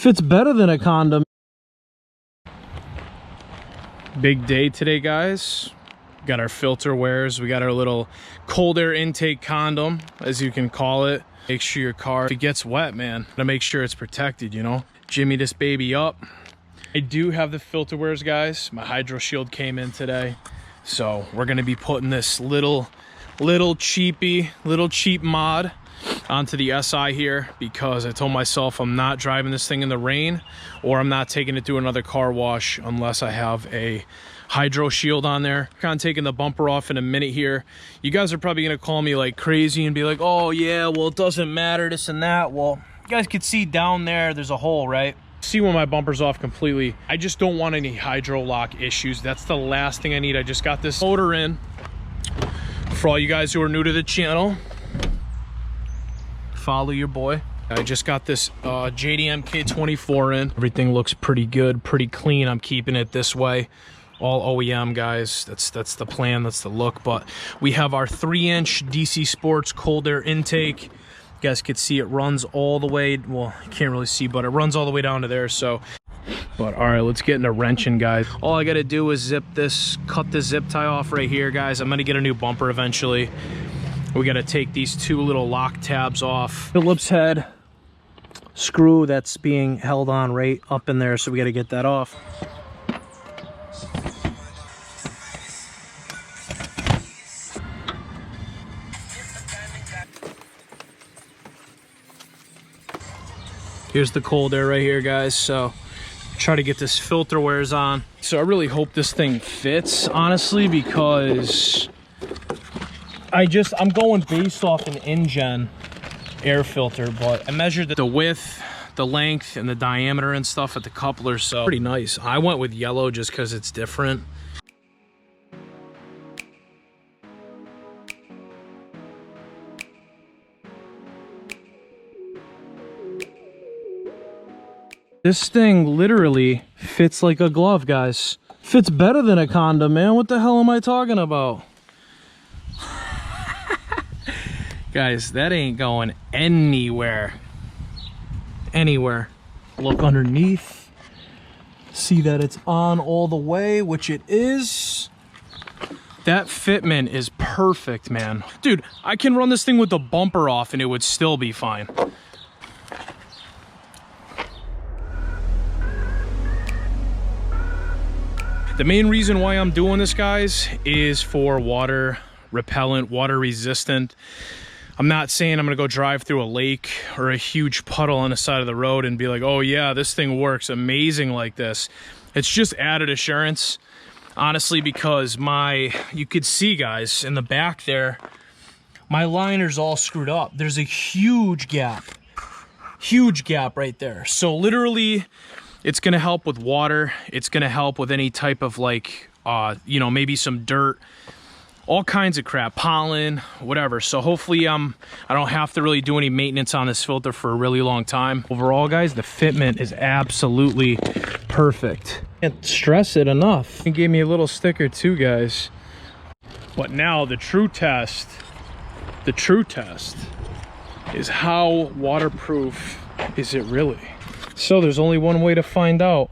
Fits better than a condom. Big day today, guys. Got our filter wares. We got our little cold air intake condom, as you can call it. Make sure your car, if it gets wet, man, to make sure it's protected, you know? Jimmy this baby up. I do have the filter wares, guys. My hydro shield came in today. So we're gonna be putting this little cheap mod onto the SI here, because I told myself I'm not driving this thing in the rain, or I'm not taking it to another car wash unless I have a hydro shield on there. Kind of taking the bumper off in a minute here. You guys are probably gonna call me like crazy and be like, oh yeah, well it doesn't matter, this and that. Well, you guys can see down there's a hole, right? See when my bumper's off completely. I just don't want any hydro lock issues. That's the last thing I need. I just got this motor in. For all you guys who are new to the channel, follow your boy. I just got this JDM K24 in. Everything looks pretty good, pretty clean. I'm keeping it this way. All OEM, guys. That's the plan, that's the look. But we have our 3-inch DC Sports cold air intake. You guys can see it runs all the way, well, you can't really see, but it runs all the way down to there. So, but all right, let's get into wrenching, guys. All I gotta do is cut the zip tie off right here, guys. I'm gonna get a new bumper eventually. We gotta take these two little lock tabs off. Phillips head screw that's being held on right up in there, so we gotta get that off. Here's the cold air right here, guys. So try to get this filter wares on. So I really hope this thing fits, honestly, because I'm going based off an InGen air filter, but I measured the width, the length, and the diameter and stuff at the coupler, so pretty nice. I went with yellow just because it's different. This thing literally fits like a glove, guys. Fits better than a condom, man. What the hell am I talking about? Guys, that ain't going anywhere. Anywhere. Look underneath. See that it's on all the way, which it is. That fitment is perfect, man. Dude, I can run this thing with the bumper off and it would still be fine. The main reason why I'm doing this, guys, is for water repellent, water resistant. I'm not saying I'm gonna go drive through a lake or a huge puddle on the side of the road and be like, oh yeah, this thing works amazing like this. It's just added assurance, honestly, because you could see, guys, in the back there, my liner's all screwed up. There's a huge gap right there. So literally, it's gonna help with water. It's gonna help with any type of like, you know, maybe some dirt, all kinds of crap, pollen, whatever. So hopefully I don't have to really do any maintenance on this filter for a really long time. Overall, guys, the fitment is absolutely perfect. Can't stress it enough. It gave me a little sticker too, guys. But now the true test is how waterproof is it really? So there's only one way to find out.